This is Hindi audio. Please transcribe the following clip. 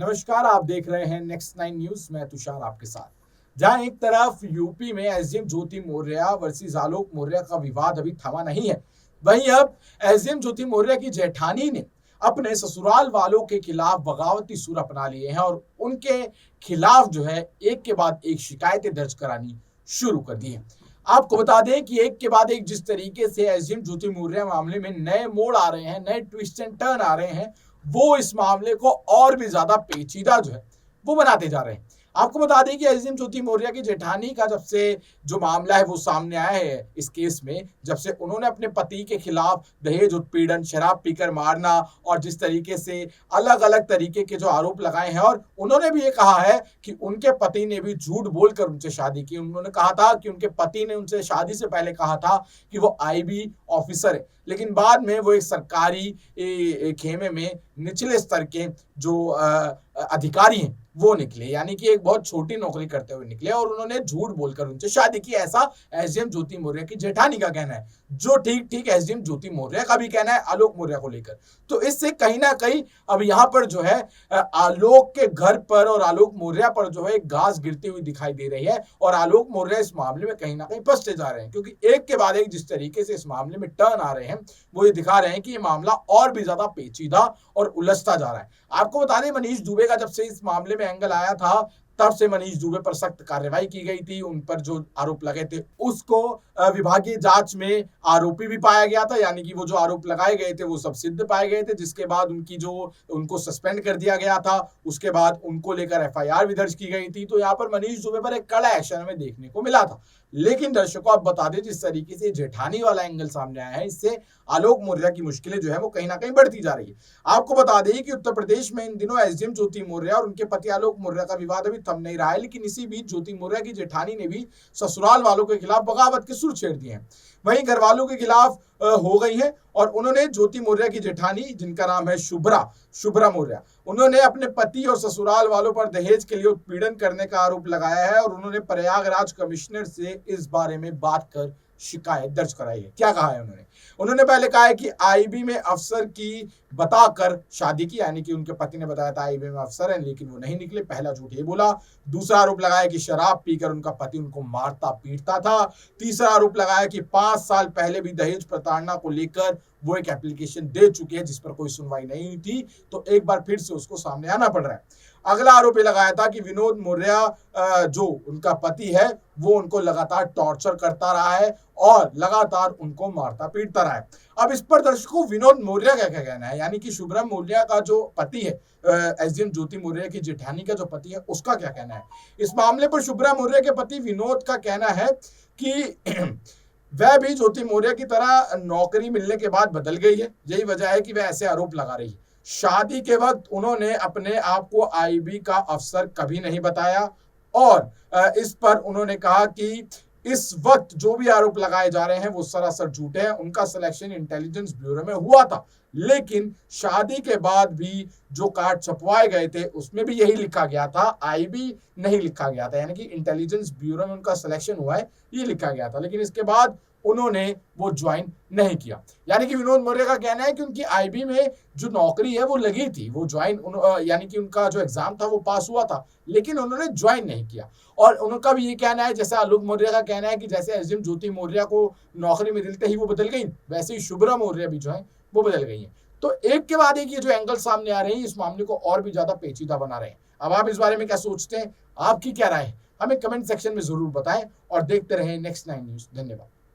नमस्कार, आप देख रहे हैं नेक्स्ट 9 न्यूज। मैं तुषार आपके साथ। जहां एक तरफ यूपी में एसडीएम ज्योति मौर्य वर्सेस आलोक मौर्य का विवाद अभी थमा नहीं है, वहीं अब एसडीएम ज्योति मौर्य की जेठानी ने अपने ससुराल वालों के खिलाफ बगावती सुर अपना लिए हैं और उनके खिलाफ जो है एक के बाद एक शिकायतें दर्ज करानी शुरू कर दी है। आपको बता दें कि एक के बाद एक जिस तरीके से एसडीएम ज्योति मौर्य मामले में नए मोड़ आ रहे हैं, नए ट्विस्ट एंड टर्न आ रहे हैं, वो इस मामले को और भी ज्यादा पेचीदा जो है वो बनाते जा रहे हैं। आपको बता दें कि एसडीएम ज्योति मौर्य की जेठानी का जब से जो मामला है वो सामने आया है इस केस में, जब से उन्होंने अपने पति के खिलाफ दहेज उत्पीड़न, शराब पीकर मारना और जिस तरीके से अलग अलग तरीके के जो आरोप लगाए हैं, और उन्होंने भी ये कहा है कि उनके पति ने भी झूठ बोलकर उनसे शादी की। उन्होंने कहा था कि उनके पति ने उनसे शादी से पहले कहा था कि वो आईबी ऑफिसर है, लेकिन बाद में वो एक सरकारी खेमे में निचले स्तर के जो अधिकारी हैं वो निकले, यानी कि एक बहुत छोटी नौकरी करते हुए निकले और उन्होंने झूठ बोलकर उनसे शादी की। ऐसा एसडीएम ज्योति मौर्य की जेठानी का कहना है, जो ठीक ठीक एसडीएम ज्योति मौर्य का भी कहना है आलोक मौर्य को लेकर। तो इससे कहीं ना कहीं अब यहाँ पर जो है आलोक के घर पर और आलोक मौर्य पर जो है घास गिरती हुई दिखाई दे रही है और आलोक मौर्य इस मामले में कहीं ना कहीं फंसते जा रहे हैं, क्योंकि एक के बाद एक जिस तरीके से इस मामले में टर्न आ रहे हैं वो ये दिखा रहे हैं कि ये मामला और भी ज्यादा पेचीदा और उलझता जा रहा है। आपको बता दें, मनीष दुबे का जब से इस मामले में एंगल आया था तब से मनीष दुबे पर सख्त कार्रवाई की गई थी। उन पर जो आरोप लगे थे उसको विभागीय जांच में आरोपी भी पाया गया था, यानी कि वो जो आरोप लगाए गए थे वो सब सिद्ध पाए गए थे, जिसके बाद उनको सस्पेंड कर दिया गया था। उसके बाद उनको लेकर एफआईआर भी दर्ज की गई थी। तो यहाँ पर मनीष दुबे पर एक कड़ा एक्शन हमें देखने को मिला था। लेकिन दर्शकों, आप बता दें, जिस तरीके से जेठानी वाला एंगल सामने आया है, इससे आलोक मौर्य की मुश्किलें जो है वो कहीं ना कहीं बढ़ती जा रही है। आपको बता दें कि उत्तर प्रदेश में इन दिनों एसडीएम ज्योति मौर्य और उनके पति आलोक मौर्य का विवाद अभी थम नहीं रहा है, लेकिन इसी बीच ज्योति मौर्य की जेठानी ने भी ससुराल वालों के खिलाफ बगावत के सुर छेड़ दिए हैं। वहीं घर वालों के खिलाफ हो गई है और उन्होंने ज्योति मौर्य की जेठानी, जिनका नाम है शुभ्रा मौर्य, उन्होंने अपने पति और ससुराल वालों पर दहेज के लिए उत्पीड़न करने का आरोप लगाया है और उन्होंने प्रयागराज कमिश्नर से इस बारे में बात कर शिकायत दर्ज कराई है। क्या कहा है उन्होंने पहले कहा है कि आईबी में अफसर की बताकर शादी की, यानी कि उनके पति ने बताया था आईबी में अफसर है, लेकिन वो नहीं निकले। पहला झूठ ये बोला। दूसरा आरोप लगाया कि शराब पीकर उनका पति उनको मारता पीटता था। तीसरा आरोप लगाया कि 5 साल पहले भी दहेज प्रताड़ना को लेकर वो एक एप्लीकेशन दे चुके हैं जिस पर कोई सुनवाई नहीं हुई थी, तो एक बार फिर से उसको सामने आना पड़ रहा है। अगला आरोप ये लगाया था कि विनोद मौर्य जो उनका पति है वो उनको लगातार टॉर्चर करता रहा है और लगातार उनको मारता पीटता रहा है। अब इस पर दर्शकों, विनोद मौर्य का क्या कहना है, यानी कि शुभ्रा मौर्य का जो पति है, एसडीएम ज्योति मौर्य की जेठानी का जो पति है उसका क्या कहना है इस मामले पर। शुभ्रा मौर्य के पति विनोद का कहना है कि वह भी ज्योति मौर्य की तरह नौकरी मिलने के बाद बदल गई है। यही वजह है कि वह ऐसे आरोप लगा रही है। शादी के वक्त उन्होंने अपने आप को आईबी का अफसर कभी नहीं बताया और इस पर उन्होंने कहा कि इस वक्त जो भी आरोप लगाए जा रहे हैं वो सरासर झूठे हैं। उनका सिलेक्शन इंटेलिजेंस ब्यूरो में हुआ था, लेकिन शादी के बाद भी जो कार्ड छपवाए गए थे उसमें भी यही लिखा गया था, आईबी नहीं लिखा गया था, यानी कि इंटेलिजेंस ब्यूरो में उनका सिलेक्शन हुआ है ये लिखा गया था, लेकिन इसके बाद उन्होंने वो ज्वाइन नहीं किया। यानी कि विनोद मौर्य का कहना है कि उनकी आईबी में जो नौकरी है वो लगी थी, वो ज्वाइन यानी कि उनका जो एग्जाम था वो पास हुआ था, लेकिन उन्होंने ज्वाइन नहीं किया। और उनका भी ये कहना है, जैसे आलोक मौर्य का कहना है कि जैसे एसडीएम ज्योति मौर्य को नौकरी में मिलते ही वो बदल गई, वैसे ही शुभ्रा मौर्य भी जो है वो बदल गई है। तो एक के बाद एक ये जो एंगल सामने आ रहे हैं इस मामले को और भी ज्यादा पेचीदा बना रहे हैं। अब आप इस बारे में क्या सोचते हैं, आपकी क्या राय है, हमें कमेंट सेक्शन में जरूर बताएं और देखते रहें नेक्स्ट 9 न्यूज। धन्यवाद।